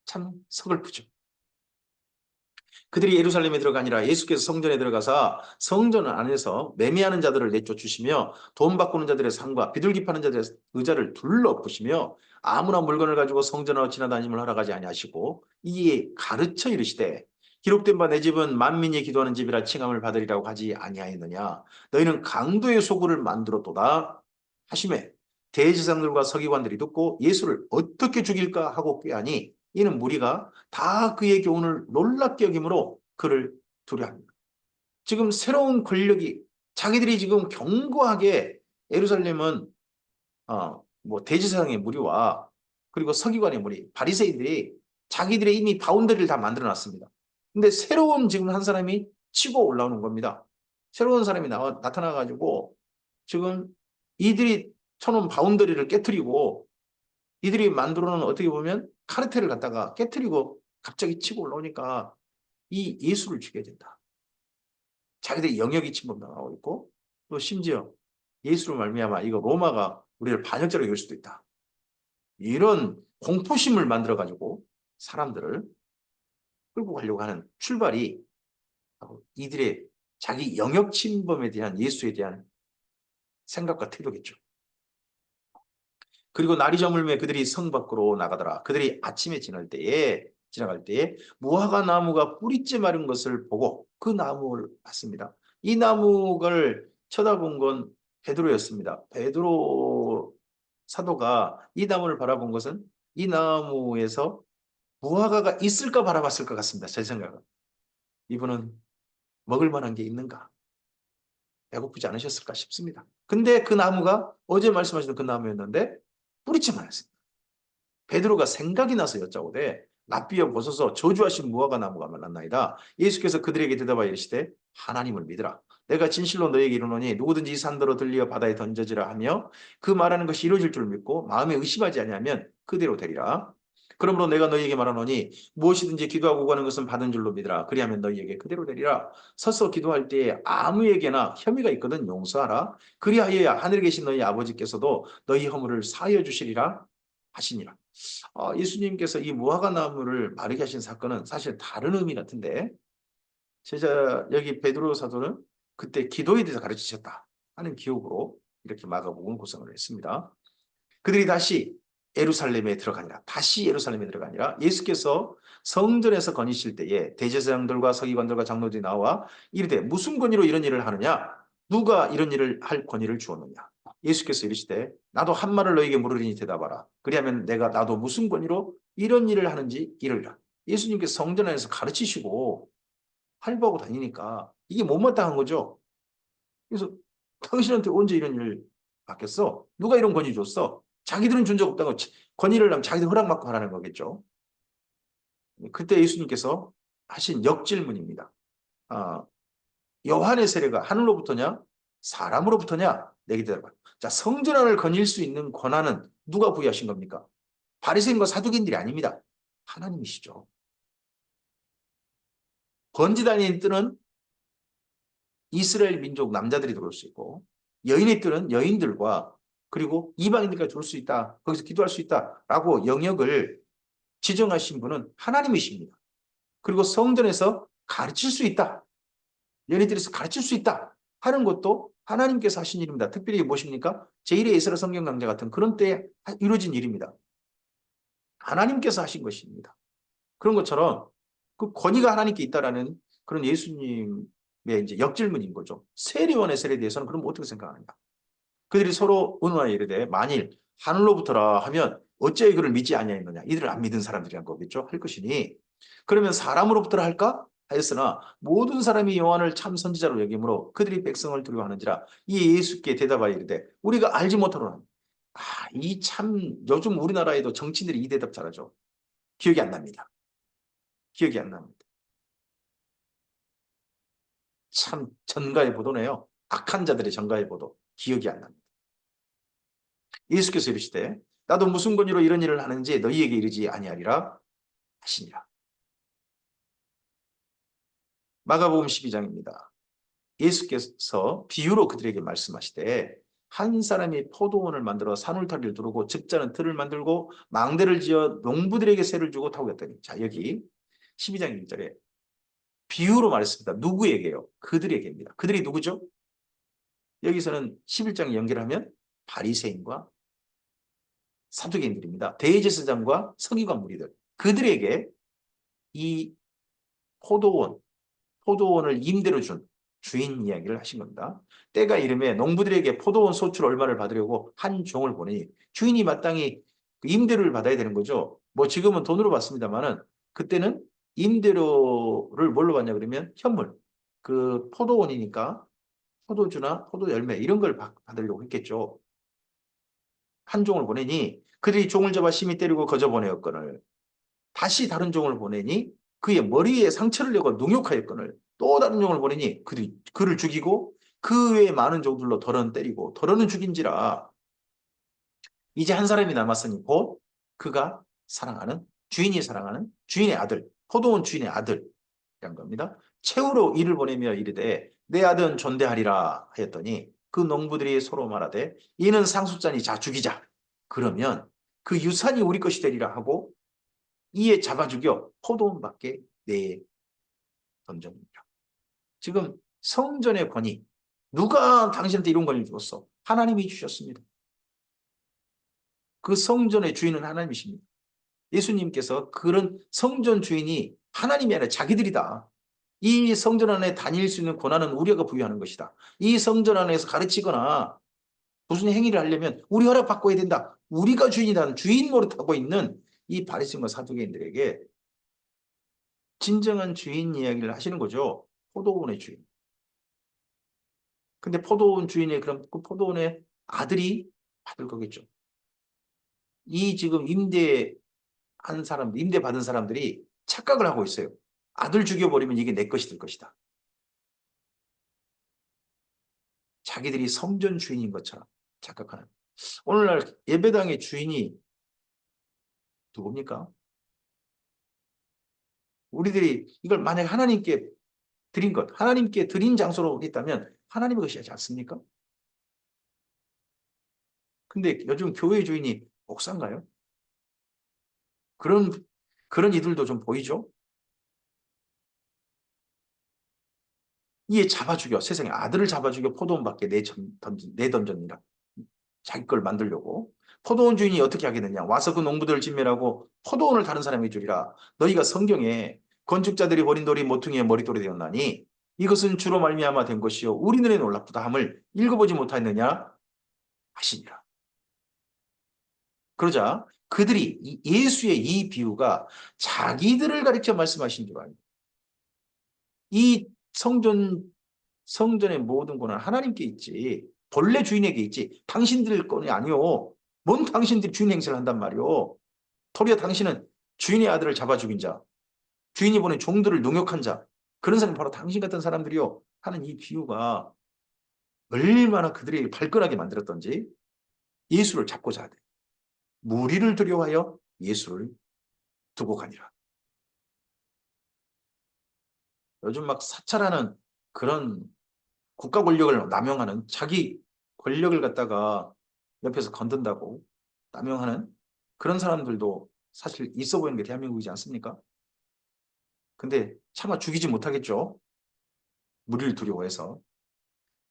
참 서글프죠. 그들이 예루살렘에 들어가니라 예수께서 성전에 들어가사 성전 안에서 매매하는 자들을 내쫓으시며 돈 바꾸는 자들의 상과 비둘기 파는 자들의 의자를 둘러부시며 아무나 물건을 가지고 성전으로 지나다님을 허락하지 아니하시고 이에 가르쳐 이르시되 기록된 바 내 집은 만민이 기도하는 집이라 칭함을 받으리라고 하지 아니하였느냐. 너희는 강도의 소굴을 만들었도다 하시매 대제사장들과 서기관들이 듣고 예수를 어떻게 죽일까 하고 꾀하니 이는 무리가 다 그의 교훈을 놀랍게 여김으로 그를 두려워합니다. 지금 새로운 권력이 자기들이 지금 견고하게 예루살렘은 대제사장의 무리와 그리고 서기관의 무리, 바리새인들이 자기들의 이미 바운더리를 다 만들어놨습니다. 근데 새로운 지금 한 사람이 치고 올라오는 겁니다. 새로운 사람이 나타나가지고 지금 이들이 쳐놓은 바운더리를 깨트리고 이들이 만들어놓은 어떻게 보면 카르텔을 갖다가 깨트리고 갑자기 치고 올라오니까 이 예수를 죽여야 된다. 자기들이 영역이 침범당하고 있고 또 심지어 예수로 말미암아 이거 로마가 우리를 반역자로 여길 수도 있다. 이런 공포심을 만들어가지고 사람들을 끌고 가려고 하는 출발이 이들의 자기 영역 침범에 대한 예수에 대한 생각과 태도겠죠. 그리고 날이 저물매 그들이 성 밖으로 나가더라. 그들이 아침에 지나갈 때에 무화과 나무가 뿌리째 마른 것을 보고 그 나무를 봤습니다. 이 나무를 쳐다본 건 베드로였습니다. 베드로 사도가 이 나무를 바라본 것은 이 나무에서 무화과가 있을까 바라봤을 것 같습니다. 제 생각은. 이분은 먹을 만한 게 있는가? 배고프지 않으셨을까 싶습니다. 근데 그 나무가 어제 말씀하신 그 나무였는데 뿌리째 말았습니다. 베드로가 생각이 나서 여짜오되 낯비어 벗어서 저주하신 무화과 나무가 말랐나이다. 예수께서 그들에게 대답하여 이르시되 하나님을 믿으라. 내가 진실로 너에게 이르노니 누구든지 이 산더러 들리어 바다에 던져지라 하며 그 말하는 것이 이루어질 줄 믿고 마음에 의심하지 아니하면 그대로 되리라. 그러므로 내가 너희에게 말하노니 무엇이든지 기도하고 구하는 것은 받은 줄로 믿으라. 그리하면 너희에게 그대로 되리라. 서서 기도할 때에 아무에게나 혐의가 있거든 용서하라. 그리하여야 하늘에 계신 너희 아버지께서도 너희 허물을 사하여 주시리라 하시니라. 예수님께서 이 무화과 나무를 마르게 하신 사건은 사실 다른 의미 같은데 여기 베드로 사도는 그때 기도에 대해서 가르치셨다 하는 기억으로 이렇게 마가복음 구성을 했습니다. 그들이 다시 예루살렘에 들어가니라. 예수께서 성전에서 거니실 때에 대제사장들과 서기관들과 장로들이 나와 이르되 무슨 권위로 이런 일을 하느냐? 누가 이런 일을 할 권위를 주었느냐? 예수께서 이르시되 나도 한 말을 너에게 물으리니 대답하라. 그리하면 나도 무슨 권위로 이런 일을 하는지 이르리라. 예수님께서 성전 안에서 가르치시고 할부하고 다니니까 이게 못마땅한 거죠. 그래서 당신한테 언제 이런 일을 맡겼어? 누가 이런 권위 줬어? 자기들은 준 적 없다고 권위를 하면 자기들 허락 받고 하라는 거겠죠. 그때 예수님께서 하신 역질문입니다. 요한의 세례가 하늘로부터냐 사람으로부터냐 내게 대답하라. 자, 성전 안을 거닐 수 있는 권한은 누가 부여하신 겁니까? 바리새인과 사두개인들이 아닙니다. 하나님이시죠. 번지단의 뜰은 이스라엘 민족 남자들이 들어올 수 있고 여인의 뜰은 여인들과 그리고 이방인들까지 들어올 수 있다. 거기서 기도할 수 있다라고 영역을 지정하신 분은 하나님이십니다. 그리고 성전에서 가르칠 수 있다. 연예들에서 가르칠 수 있다 하는 것도 하나님께서 하신 일입니다. 특별히 무엇입니까? 제1의 에스라 성경 강좌 같은 그런 때에 이루어진 일입니다. 하나님께서 하신 것입니다. 그런 것처럼 그 권위가 하나님께 있다라는 그런 예수님의 이제 역질문인 거죠. 세례원의 세례에 대해서는 그럼 어떻게 생각하느냐? 그들이 서로 의논하여 이르되 만일 하늘로부터라 하면 어찌하여 그를 믿지 아니하였느냐? 이들을 안 믿은 사람들이란 거겠죠. 할 것이니 그러면 사람으로부터라 할까? 하였으나 모든 사람이 요한을 참 선지자로 여기므로 그들이 백성을 두려워하는지라. 이 예수께 대답하여 이르되 우리가 알지 못하노라. 이 참 요즘 우리나라에도 정치인들이 이 대답 잘하죠. 기억이 안 납니다. 기억이 안 납니다. 참 전가의 보도네요. 악한 자들의 전가의 보도. 기억이 안 납니다. 예수께서 이르시되 나도 무슨 권위로 이런 일을 하는지 너희에게 이르지 아니하리라 하시니라. 마가복음 12장입니다. 예수께서 비유로 그들에게 말씀하시되 한 사람이 포도원을 만들어 산울타리를 두르고 적자는 틀을 만들고 망대를 지어 농부들에게 세를 주고 타고 갔더니, 자 여기 12장 1절에 비유로 말했습니다. 누구에게요? 그들에게입니다. 그들이 누구죠? 여기서는 11장 연결하면 바리새인과 사두개인들입니다. 대제사장과 서기관 무리들. 그들에게 이 포도원, 포도원을 임대로 준 주인 이야기를 하신 겁니다. 때가 이름에 농부들에게 포도원 소출 얼마를 받으려고 한 종을 보내니 주인이 마땅히 그 임대료를 받아야 되는 거죠. 뭐 지금은 돈으로 받습니다만은 그때는 임대료를 뭘로 받냐 그러면 현물. 그 포도원이니까 포도주나 포도 열매 이런 걸 받으려고 했겠죠. 한 종을 보내니 그들이 종을 잡아 심히 때리고 거저 보내었거늘 다시 다른 종을 보내니 그의 머리에 상처를 내고 농욕하였거늘 또 다른 종을 보내니 그들이 그를 죽이고 그 외에 많은 종들로 더러는 때리고 더러는 죽인지라. 이제 한 사람이 남았으니 곧 그가 사랑하는 주인이 사랑하는 주인의 아들 포도원 주인의 아들이란 겁니다. 최후로 이를 보내며 이르되 내 아들은 존대하리라 하였더니 그 농부들이 서로 말하되 이는 상속자니 자 죽이자. 그러면 그 유산이 우리 것이 되리라 하고 이에 잡아 죽여 포도원 밖에 내 던져니라. 지금 성전의 권위 누가 당신한테 이런 권위를 줬어? 하나님이 주셨습니다. 그 성전의 주인은 하나님이십니다. 예수님께서 그런 성전 주인이 하나님이 아니라 자기들이다. 이 성전 안에 다닐 수 있는 권한은 우리가 부여하는 것이다. 이 성전 안에서 가르치거나 무슨 행위를 하려면 우리 허락 받고 해야 된다. 우리가 주인이라는 주인 노릇하고 있는 이 바리새인과 사두개인들에게 진정한 주인 이야기를 하시는 거죠. 포도원의 주인. 근데 포도원 주인의 그럼 그 포도원의 아들이 받을 거겠죠. 이 지금 임대 받은 사람들이 착각을 하고 있어요. 아들 죽여버리면 이게 내 것이 될 것이다. 자기들이 성전 주인인 것처럼 착각하는. 오늘날 예배당의 주인이 누굽니까? 우리들이 이걸 만약 하나님께 드린 것, 하나님께 드린 장소로 했다면 하나님의 것이지 않습니까? 근데 요즘 교회 주인이 목사인가요? 그런, 그런 이들도 좀 보이죠? 이에 잡아 죽여, 세상에 아들을 잡아 죽여 포도원 밖에 내던졌니라. 자기 걸 만들려고. 포도원 주인이 어떻게 하게 되냐. 와서 그 농부들을 진멸하고 포도원을 다른 사람에게 주리라. 너희가 성경에 건축자들이 버린 돌이 모퉁이의 머릿돌이 되었나니 이것은 주로 말미암아 된 것이요 우리 눈에 놀랍도다 함을 읽어보지 못하였느냐 하시니라. 그러자 그들이 예수의 이 비유가 자기들을 가리켜 말씀하신 줄 알고 이 성전의 모든 권한 하나님께 있지 본래 주인에게 있지 당신들 건이 아니오. 뭔 당신들이 주인 행세를 한단 말이오. 도리어 당신은 주인의 아들을 잡아 죽인 자 주인이 보낸 종들을 농역한 자 그런 사람이 바로 당신 같은 사람들이요 하는 이 비유가 얼마나 그들에게 발끈하게 만들었던지 예수를 잡고자 하되 무리를 두려워하여 예수를 두고 가니라. 요즘 막 사찰하는 그런 국가 권력을 남용하는 자기 권력을 갖다가 옆에서 건든다고 남용하는 그런 사람들도 사실 있어 보이는 게 대한민국이지 않습니까? 근데 차마 죽이지 못하겠죠. 무리를 두려워해서.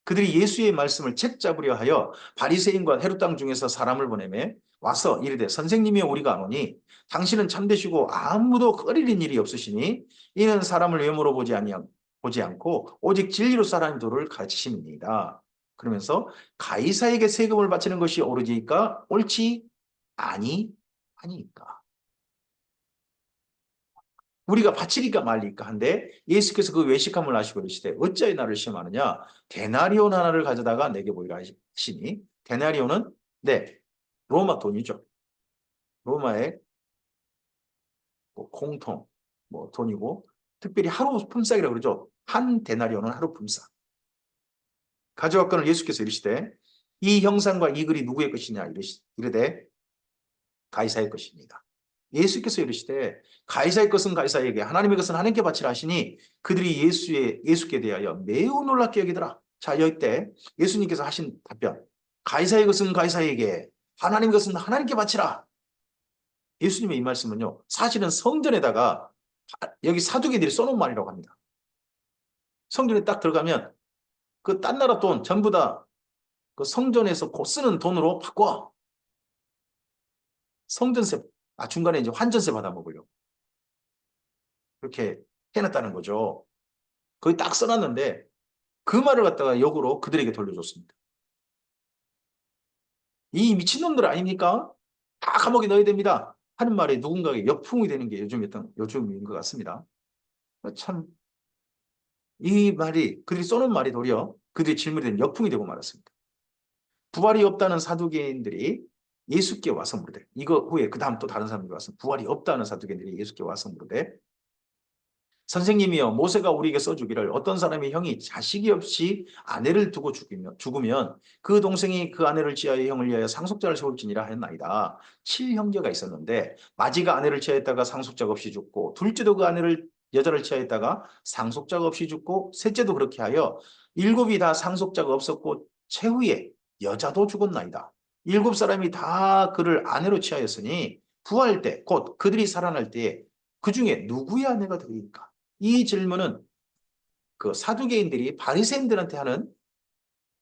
그들이 예수의 말씀을 책잡으려 하여 바리새인과 헤롯 땅 중에서 사람을 보내매 와서 이르되 선생님이여 우리가 아노니 당신은 참되시고 아무도 꺼리는 일이 없으시니 이는 사람을 외모로 보지 않고 오직 진리로 사람의 도를 가르치십니다. 그러면서 가이사에게 세금을 바치는 것이 옳으니까 옳지 아니니까 우리가 바치리까 말리까 한데 예수께서 그 외식함을 아시고 이르시되 어찌하여 나를 시험하느냐 데나리온 하나를 가져다가 내게 보이라 하시니 데나리온은 네 로마 돈이죠. 로마의 뭐 공통 뭐 돈이고 특별히 하루 품삯이라고 그러죠. 한 데나리온은 하루 품삯. 가져왔거늘 예수께서 이르시되 이 형상과 이 글이 누구의 것이냐 이르되 가이사의 것입니다. 예수께서 이르시되 가이사의 것은 가이사에게 하나님의 것은 하나님께 바치라 하시니 그들이 예수께 대하여 매우 놀랍게 여기더라. 자, 여기 때 예수님께서 하신 답변 가이사의 것은 가이사에게 하나님의 것은 하나님께 바치라. 예수님의 이 말씀은요 사실은 성전에다가 여기 사두개들이 써놓은 말이라고 합니다. 성전에 딱 들어가면 그 딴 나라 돈 전부 다 그 성전에서 곧 쓰는 돈으로 바꿔. 성전세, 중간에 이제 환전세 받아먹으려고. 그렇게 해놨다는 거죠. 거기 딱 써놨는데 그 말을 갖다가 역으로 그들에게 돌려줬습니다. 이 미친놈들 아닙니까? 다 감옥에 넣어야 됩니다. 하는 말이 누군가에게 역풍이 되는 게 요즘인 것 같습니다. 참, 이 말이, 그들이 써놓은 말이 도리어 그들의 질문이 되는 역풍이 되고 말았습니다. 부활이 없다는 사두개인들이 예수께 와서 물으되, 이거 후에 그 다음 또 다른 사람들이 와서 부활이 없다는 사두개인들이 예수께 와서 물으되, 선생님이여 모세가 우리에게 써주기를 어떤 사람이 형이 자식이 없이 아내를 두고 죽으면 그 동생이 그 아내를 취하여 형을 위하여 상속자를 세울지니라 하였나이다. 7형제가 있었는데 마지가 아내를 취하였다가 상속자가 없이 죽고 둘째도 그 아내를 여자를 취하였다가 상속자가 없이 죽고 셋째도 그렇게 하여 7이 다 상속자가 없었고 최후에 여자도 죽었나이다. 7사람이 다 그를 아내로 취하였으니 부활 때 곧 그들이 살아날 때에 그 중에 누구의 아내가 되리까? 이 질문은 그 사두개인들이 바리새인들한테 하는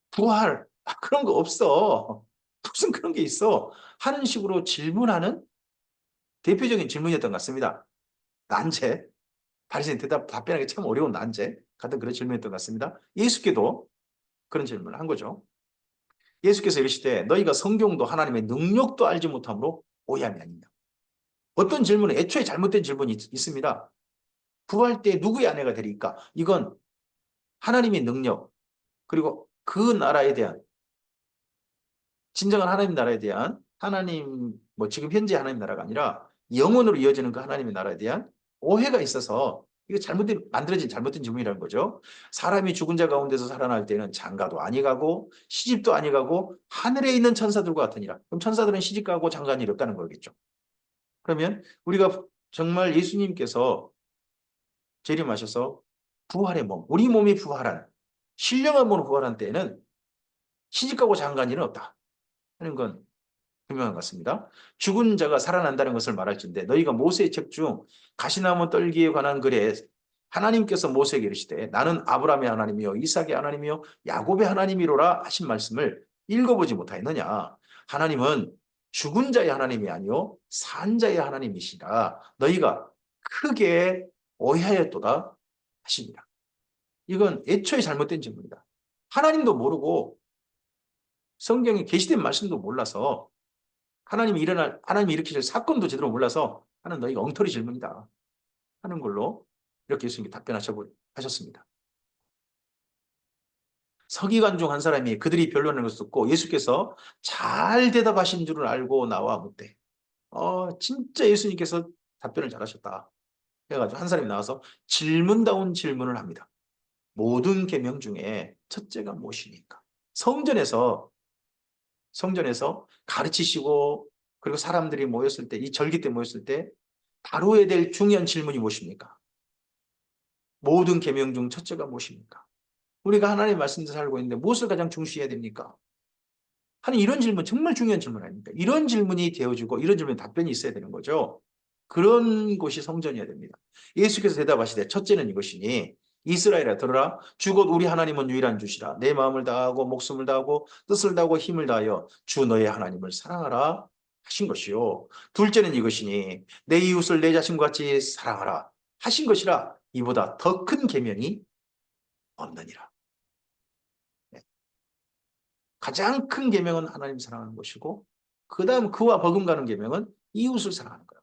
부활 그런 거 없어. 무슨 그런 게 있어. 하는 식으로 질문하는 대표적인 질문이었던 것 같습니다. 난제. 바리새인 답변하기 참 어려운 난제 같은 그런 질문이었던 것 같습니다. 예수께도 그런 질문을 한 거죠. 예수께서 이르시되 너희가 성경도 하나님의 능력도 알지 못함으로 오해함이 아니냐. 어떤 질문은 애초에 잘못된 질문이 있습니다. 부활 때 누구의 아내가 되리까? 이건 하나님의 능력 그리고 그 나라에 대한 진정한 하나님 나라에 대한 하나님 뭐 지금 현재 하나님 나라가 아니라 영원으로 이어지는 그 하나님의 나라에 대한 오해가 있어서 이거 만들어진 잘못된 질문이라는 거죠. 사람이 죽은 자 가운데서 살아날 때는 장가도 아니 가고 시집도 아니 가고 하늘에 있는 천사들과 같으니라. 그럼 천사들은 시집 가고 장가는 일 없다는 거겠죠. 그러면 우리가 정말 예수님께서 재림하셔서 부활의 몸, 우리 몸이 부활한 신령한 몸으로 부활한 때에는 시집가고 장가는 일은 없다 하는 건 분명한 것 같습니다. 죽은 자가 살아난다는 것을 말할진대 너희가 모세의 책 중 가시나무 떨기에 관한 글에 하나님께서 모세에게 이르시되 나는 아브라함의 하나님이요 이삭의 하나님이요 야곱의 하나님이로라 하신 말씀을 읽어보지 못하였느냐. 하나님은 죽은 자의 하나님이 아니요 산 자의 하나님이시라 너희가 크게 오해하였도다 하십니다. 이건 애초에 잘못된 질문이다. 하나님도 모르고 성경에 게시된 말씀도 몰라서 하나님이 일으키실 사건도 제대로 몰라서 하는 너희가 엉터리 질문이다 하는 걸로 이렇게 예수님이 답변하셨습니다. 서기관 중 한 사람이 그들이 변론하는 것을 듣고 예수께서 잘 대답하신 줄을 알고 나와 묻되 진짜 예수님께서 답변을 잘하셨다 해가지고 한 사람이 나와서 질문다운 질문을 합니다. 모든 계명 중에 첫째가 무엇입니까? 성전에서 가르치시고 그리고 사람들이 모였을 때 이 절기 때 모였을 때 다루어야 될 중요한 질문이 무엇입니까? 모든 계명 중 첫째가 무엇입니까? 우리가 하나님의 말씀대로 살고 있는데 무엇을 가장 중시해야 됩니까? 하는 이런 질문 정말 중요한 질문 아닙니까? 이런 질문이 되어지고 이런 질문에 답변이 있어야 되는 거죠. 그런 곳이 성전이어야 됩니다. 예수께서 대답하시되 첫째는 이것이니 이스라엘아 들으라 주곧 우리 하나님은 유일한 주시라 내 마음을 다하고 목숨을 다하고 뜻을 다하고 힘을 다하여 주 너의 하나님을 사랑하라 하신 것이요. 둘째는 이것이니 내 이웃을 내 자신과 같이 사랑하라 하신 것이라 이보다 더 큰 계명이 없느니라. 네. 가장 큰 계명은 하나님 사랑하는 것이고 그 다음 그와 버금가는 계명은 이웃을 사랑하는 거예요.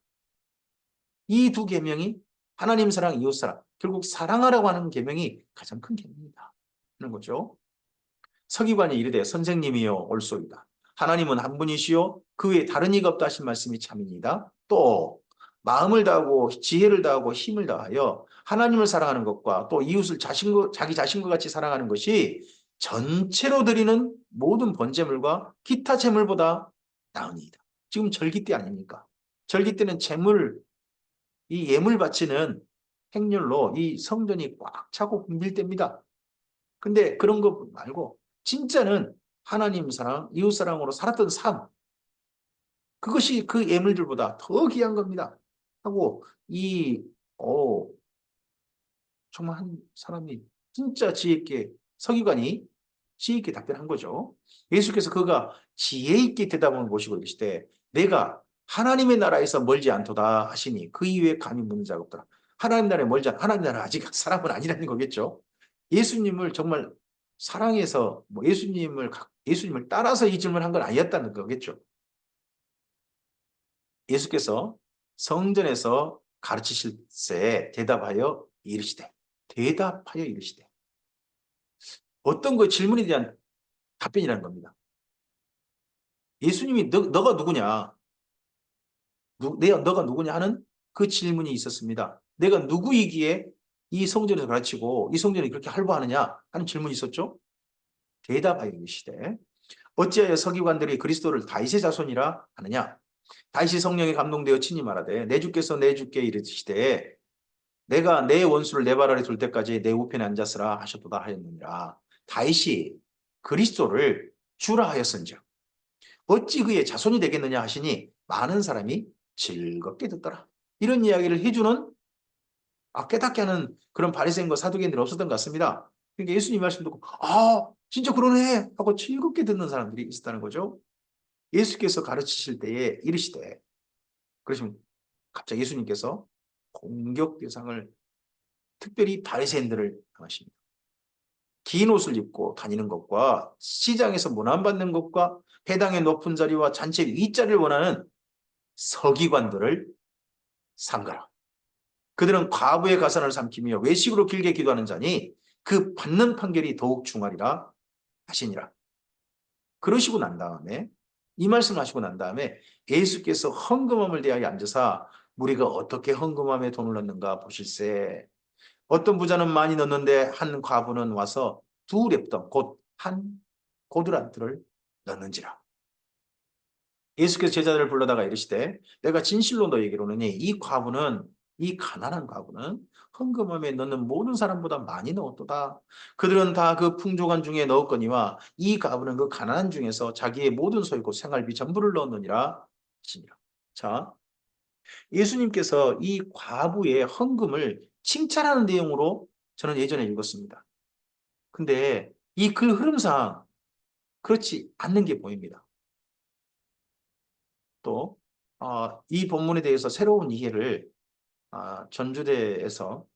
이 두 계명이 하나님 사랑, 이웃 사랑. 결국 사랑하라고 하는 계명이 가장 큰 계명이다 하는 거죠. 서기관이 이르되 선생님이여 올소이다. 하나님은 한 분이시요 그 외에 다른 이가 없다 하신 말씀이 참입니다. 또 마음을 다하고 지혜를 다하고 힘을 다하여 하나님을 사랑하는 것과 또 이웃을 자기 자신과 같이 사랑하는 것이 전체로 드리는 모든 번제물과 기타 제물보다 나으니이다. 지금 절기 때 아닙니까? 절기 때는 제물, 이 예물 바치는 행렬로 이 성전이 꽉 차고 붐빌 때입니다. 근데 그런 거 말고 진짜는 하나님 사랑, 이웃 사랑으로 살았던 삶, 그것이 그 예물들보다 더 귀한 겁니다. 하고 이 정말 한 사람이 진짜 지혜 있게 서기관이 지혜 있게 답변한 거죠. 예수께서 그가 지혜 있게 대답을 보시고 이르시되 내가 하나님의 나라에서 멀지 않도다 하시니 그 이후에 감히 묻는 자가 없더라. 하나님 나라에 멀지 않 하나님 나라 아직 사람은 아니라는 거겠죠. 예수님을 정말 사랑해서 뭐 예수님을 따라서 이 질문을 한 건 아니었다는 거겠죠. 예수께서 성전에서 가르치실 때 대답하여 이르시되 어떤 그 질문에 대한 답변이라는 겁니다. 예수님이 너가 누구냐? 너가 누구냐 하는 그 질문이 있었습니다. 내가 누구이기에 이 성전에서 가르치고 이 성전이 그렇게 할보하느냐 하는 질문이 있었죠. 대답하여 이르시되 어찌하여 서기관들이 그리스도를 다윗의 자손이라 하느냐? 다윗이 성령에 감동되어 친히 말하되 내 주께서 내 주께 이르시되 내가 내 원수를 내 발 아래 둘 때까지 내 우편에 앉았으라 하셨도다 하였느니라. 다윗이 그리스도를 주라 하였은즉 어찌 그의 자손이 되겠느냐 하시니 많은 사람이 즐겁게 듣더라. 이런 이야기를 해주는 깨닫게 하는 그런 바리새인과 사두개인들이 없었던 것 같습니다. 그러니까 예수님 말씀 듣고 진짜 그러네 하고 즐겁게 듣는 사람들이 있었다는 거죠. 예수께서 가르치실 때에 이르시되 그러시면 갑자기 예수님께서 공격 대상을 특별히 바리새인들을 당하십니다. 긴 옷을 입고 다니는 것과 시장에서 문안받는 것과 회당의 높은 자리와 잔치 윗자리를 원하는 서기관들을 삼가라. 그들은 과부의 가산을 삼키며 외식으로 길게 기도하는 자니 그 받는 판결이 더욱 중하리라 하시니라. 그러시고 난 다음에 이 말씀을 하시고 난 다음에 예수께서 헌금함을 대하여 앉으사 우리가 어떻게 헌금함에 돈을 넣는가 보실세. 어떤 부자는 많이 넣는데 한 과부는 와서 두 렙돈 곧 한 고두란트를 넣는지라. 예수께서 제자들을 불러다가 이르시되 내가 진실로 너희에게 이르노니 이 가난한 과부는 헌금함에 넣는 모든 사람보다 많이 넣었도다. 그들은 다 그 풍족한 중에 넣었거니와 이 과부는 그 가난한 중에서 자기의 모든 소유고 생활비 전부를 넣었느니라 하시니라. 자, 예수님께서 이 과부의 헌금을 칭찬하는 내용으로 저는 예전에 읽었습니다. 근데 이 글 흐름상 그렇지 않는 게 보입니다. 또 이 본문에 대해서 새로운 이해를 전주대에서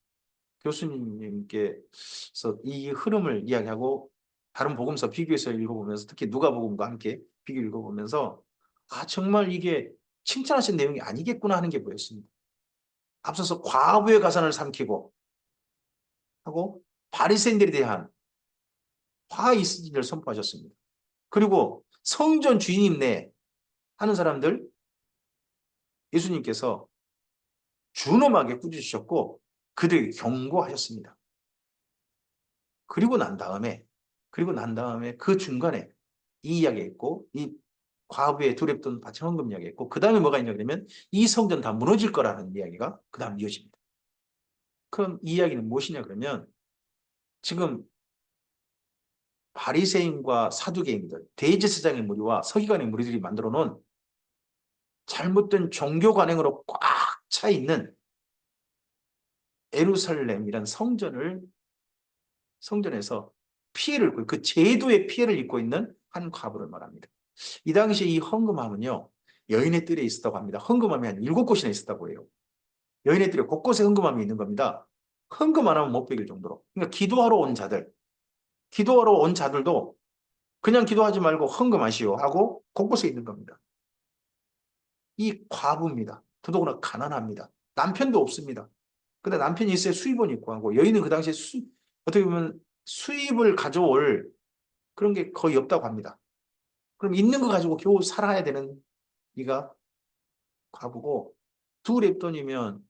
교수님께서 이 흐름을 이야기하고 다른 복음서 비교해서 읽어보면서 특히 누가복음과 함께 비교 읽어보면서 정말 이게 칭찬하신 내용이 아니겠구나 하는 게 보였습니다. 앞서서 과부의 가산을 삼키고 하고 바리새인들에 대한 화이스를 선포하셨습니다. 그리고 성전 주인임내 하는 사람들 예수님께서 준엄하게 꾸짖으셨고 그들에게 경고하셨습니다. 그리고 난 다음에 그 중간에 이 이야기가 있고 이 과부의 두렵던 바천헌금 이야기가 있고 그 다음에 뭐가 있냐 그러면 이 성전 다 무너질 거라는 이야기가 그 다음 이어집니다. 그럼 이 이야기는 무엇이냐 그러면 지금 바리새인과 사두개인들, 대제사장의 무리와 서기관의 무리들이 만들어 놓은 잘못된 종교 관행으로 꽉 차 있는 예루살렘이란 성전에서 피해를 입고 그 제도의 피해를 입고 있는 한 과부를 말합니다. 이 당시에 이 헌금함은요 여인의 뜰에 있었다고 합니다. 헌금함이 한 7곳이나 있었다고 해요. 여인의 뜰에 곳곳에 헌금함이 있는 겁니다. 헌금 안 하면 못 베길 정도로. 그러니까 기도하러 온 자들도 그냥 기도하지 말고 헌금하시오 하고 곳곳에 있는 겁니다. 이 과부입니다. 더더구나 가난합니다. 남편도 없습니다. 근데 남편이 있어야 수입원 있고 하고 여인은 그 당시에 어떻게 보면 수입을 가져올 그런 게 거의 없다고 합니다. 그럼 있는 거 가지고 겨우 살아야 되는 이가 과부고 두 랩돈이면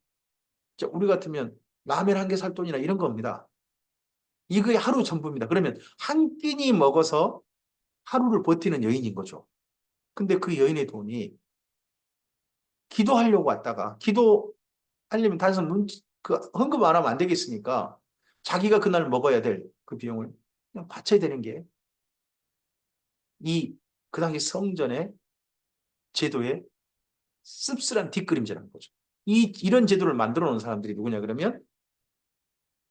우리 같으면 라면 한 개 살 돈이나 이런 겁니다. 이거의 하루 전부입니다. 그러면 한 끼니 먹어서 하루를 버티는 여인인 거죠. 근데 그 여인의 돈이 기도하려고 왔다가 기도하려면 단순 그 헌금 안 하면 안 되겠으니까 자기가 그날 먹어야 될 그 비용을 그냥 바쳐야 되는 게 그 당시 성전의 제도의 씁쓸한 뒷그림자라는 거죠. 이런 제도를 만들어 놓은 사람들이 누구냐 그러면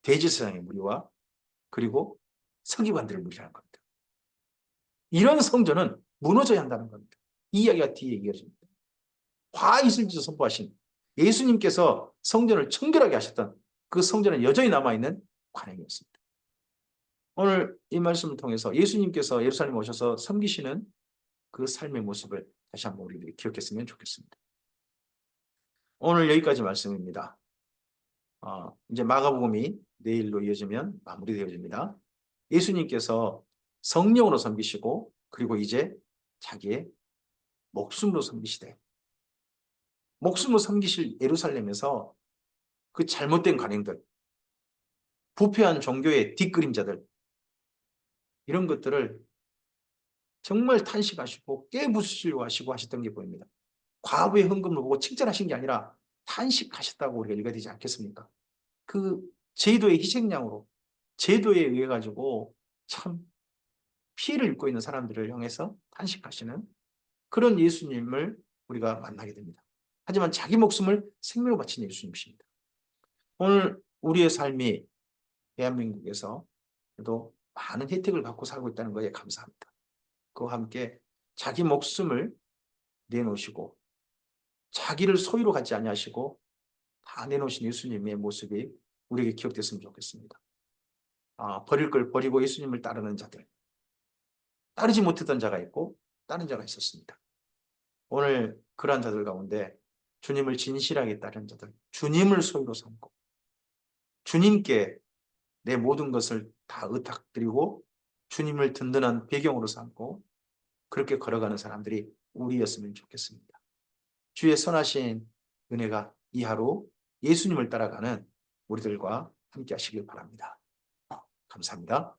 대제사장의 무리와 그리고 서기관들을 무리하는 겁니다. 이런 성전은 무너져야 한다는 겁니다. 이 이야기가 뒤에 이어집니다. 화이슬지서 선포하신 예수님께서 성전을 청결하게 하셨던 그 성전은 여전히 남아있는 관행이었습니다. 오늘 이 말씀을 통해서 예수님께서 예루살렘에 오셔서 섬기시는 그 삶의 모습을 다시 한번 우리들이 기억했으면 좋겠습니다. 오늘 여기까지 말씀입니다. 이제 마가복음이 내일로 이어지면 마무리되어집니다. 예수님께서 성령으로 섬기시고 그리고 이제 자기의 목숨으로 섬기시되 목숨으로 섬기실 예루살렘에서 그 잘못된 관행들, 부패한 종교의 뒷그림자들 이런 것들을 정말 탄식하시고 깨부수시려고 하시고 하셨던 게 보입니다. 과부의 헌금을 보고 칭찬하신 게 아니라 탄식하셨다고 우리가 읽어야 되지 않겠습니까? 그 제도의 희생양으로 제도에 의해 가지고 참 피해를 입고 있는 사람들을 향해서 탄식하시는 그런 예수님을 우리가 만나게 됩니다. 하지만 자기 목숨을 생명으로 바친 예수님이십니다. 오늘 우리의 삶이 대한민국에서 또 많은 혜택을 받고 살고 있다는 것에 감사합니다. 그와 함께 자기 목숨을 내놓으시고 자기를 소유로 갖지 아니하시고 다 내놓으신 예수님의 모습이 우리에게 기억됐으면 좋겠습니다. 버릴 걸 버리고 예수님을 따르는 자들, 따르지 못했던 자가 있고 따른 자가 있었습니다. 오늘 그러한 자들 가운데 주님을 진실하게 따르는 자들, 주님을 소유로 삼고 주님께 내 모든 것을 다 의탁드리고 주님을 든든한 배경으로 삼고 그렇게 걸어가는 사람들이 우리였으면 좋겠습니다. 주의 선하신 은혜가 이 하루 예수님을 따라가는 우리들과 함께 하시길 바랍니다. 감사합니다.